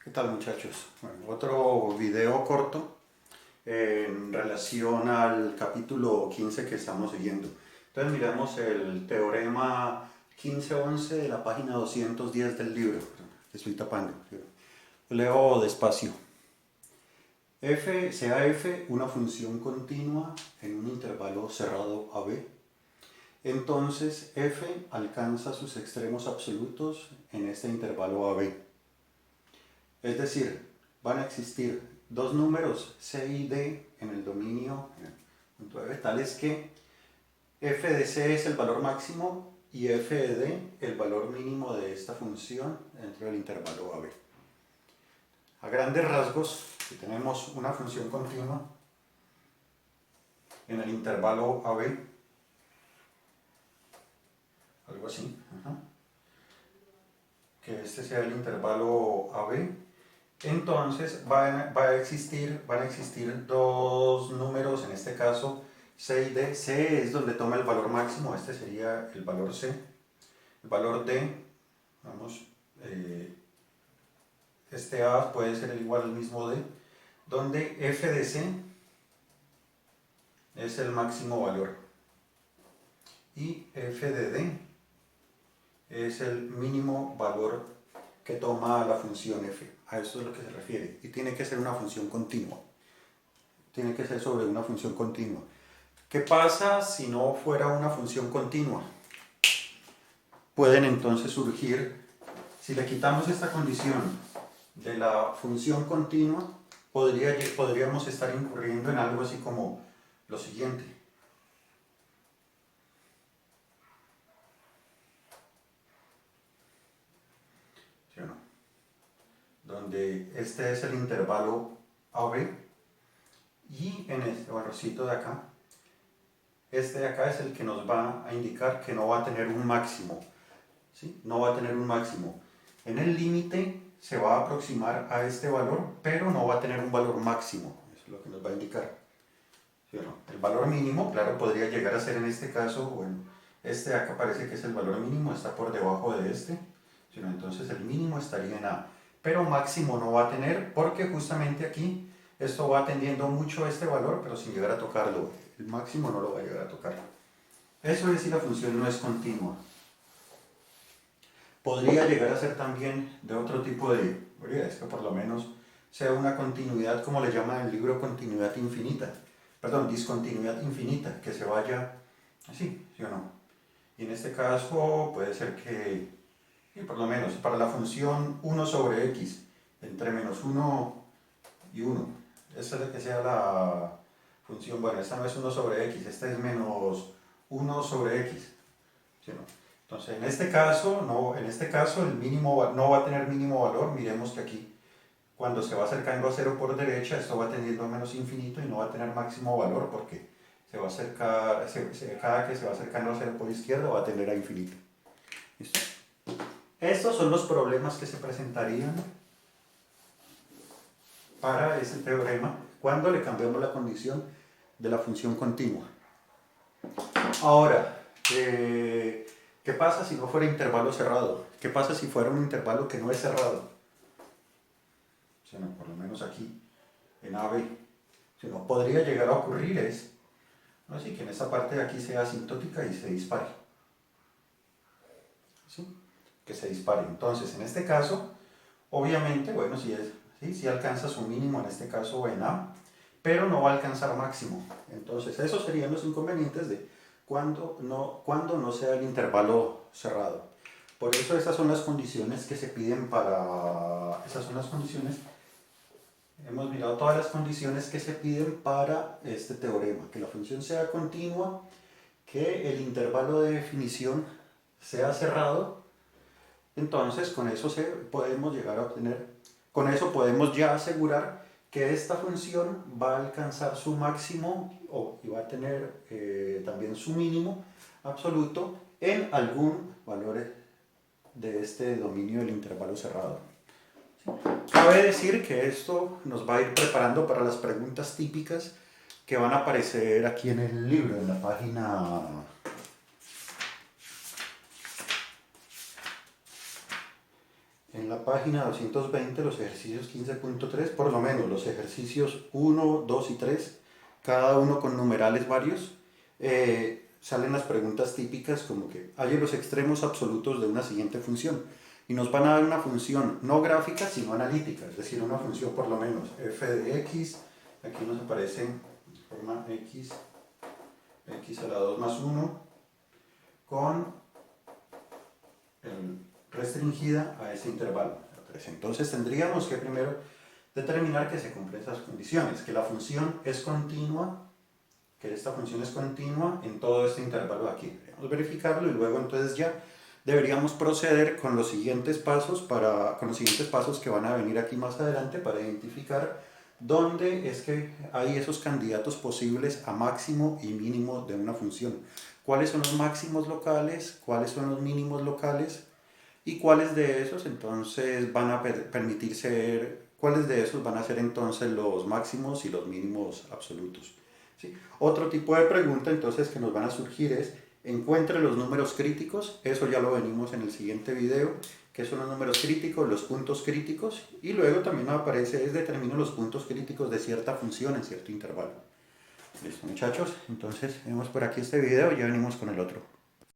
¿Qué tal, muchachos? Bueno, otro video corto en relación al capítulo 15 que estamos siguiendo. Entonces miramos el teorema 1511 de la página 210 del libro. Estoy tapando. Leo despacio. Sea f una función continua en un intervalo cerrado AB. Entonces f alcanza sus extremos absolutos en este intervalo AB. Es decir, van a existir dos números c y d en el dominio punto f, tales que f de c es el valor máximo y f de d el valor mínimo de esta función dentro del intervalo AB. A grandes rasgos, si tenemos una función continua en el intervalo AB, algo así, que este sea el intervalo AB, entonces van a existir dos números, en este caso C y D. C es donde toma el valor máximo, este sería el valor C. El valor D, vamos, este A puede ser igual al mismo D, donde F de C es el máximo valor y F de D es el mínimo valor que toma la función f. A eso es lo que se refiere. Y tiene que ser una función continua. Tiene que ser sobre una función continua. ¿Qué pasa si no fuera una función continua? Pueden entonces surgir, si le quitamos esta condición de la función continua, podríamos estar incurriendo en algo así como lo siguiente. ¿Sí o no? Donde este es el intervalo AB y en este barrocito de acá, este de acá es el que nos va a indicar que no va a tener un máximo, ¿sí? No va a tener un máximo. En el límite se va a aproximar a este valor, pero no va a tener un valor máximo, eso es lo que nos va a indicar. ¿Sí o no? El valor mínimo, claro, podría llegar a ser en este caso, bueno, este de acá parece que es el valor mínimo, está por debajo de este, ¿sí o no? Entonces el mínimo estaría en A. Pero máximo no va a tener porque justamente aquí esto va atendiendo mucho a este valor, pero sin llegar a tocarlo. El máximo no lo va a llegar a tocar. Eso es si la función no es continua. Podría llegar a ser también de otro tipo de es que por lo menos sea una continuidad, como le llama el libro, continuidad infinita. Perdón, discontinuidad infinita, que se vaya así, ¿sí o no? Y en este caso puede ser que y por lo menos para la función 1 sobre x entre menos 1 y 1, esa es la que sea la función, bueno, esta no es 1 sobre x, esta es menos 1 sobre x, ¿sí o no? Entonces en este caso el mínimo no va a tener mínimo valor. Miremos que aquí cuando se va acercando a 0 por derecha, esto va tendiendo a menos infinito y no va a tener máximo valor porque se va a acercar, cada que se va acercando a 0 por izquierda va a tender a infinito. ¿Listo? Estos son los problemas que se presentarían para este teorema cuando le cambiamos la condición de la función continua. Ahora, ¿qué pasa si no fuera intervalo cerrado? ¿Qué pasa si fuera un intervalo que no es cerrado? O sea, no, por lo menos aquí en AB. Si no, podría llegar a ocurrir es, así que en esta parte de aquí sea asintótica y se dispare. ¿Sí? Que se dispare. Entonces, en este caso, obviamente, bueno, si alcanza su mínimo, en este caso en A, pero no va a alcanzar máximo. Entonces, esos serían los inconvenientes de cuando no sea el intervalo cerrado. Por eso esas son las condiciones que se piden para... Esas son las condiciones... Hemos mirado todas las condiciones que se piden para este teorema. Que la función sea continua, que el intervalo de definición sea cerrado. Entonces, con eso podemos llegar a obtener, con eso podemos ya asegurar que esta función va a alcanzar su máximo y va a tener también su mínimo absoluto en algún valor de este dominio del intervalo cerrado. Cabe decir que esto nos va a ir preparando para las preguntas típicas que van a aparecer aquí en el libro, en la en la página 220, los ejercicios 15.3, por lo menos los ejercicios 1, 2 y 3, cada uno con numerales varios, salen las preguntas típicas como que hay los extremos absolutos de una siguiente función y nos van a dar una función no gráfica sino analítica, es decir, una función por lo menos f de x, aquí nos aparece en forma x a la 2 más 1 con restringida a ese intervalo. Entonces tendríamos que primero determinar que se cumplen esas condiciones, que la función es continua, que esta función es continua en todo este intervalo de aquí. Deberíamos verificarlo y luego entonces ya deberíamos proceder con los siguientes pasos que van a venir aquí más adelante para identificar dónde es que hay esos candidatos posibles a máximo y mínimo de una función. ¿Cuáles son los máximos locales? ¿Cuáles son los mínimos locales? ¿Y cuáles de esos entonces van a permitir ser, cuáles de esos van a ser entonces los máximos y los mínimos absolutos? ¿Sí? Otro tipo de pregunta entonces que nos van a surgir es, encuentre los números críticos, eso ya lo venimos en el siguiente video, que son los números críticos, los puntos críticos, y luego también nos aparece, es determina los puntos críticos de cierta función en cierto intervalo. Listo muchachos, entonces vemos por aquí este video y ya venimos con el otro.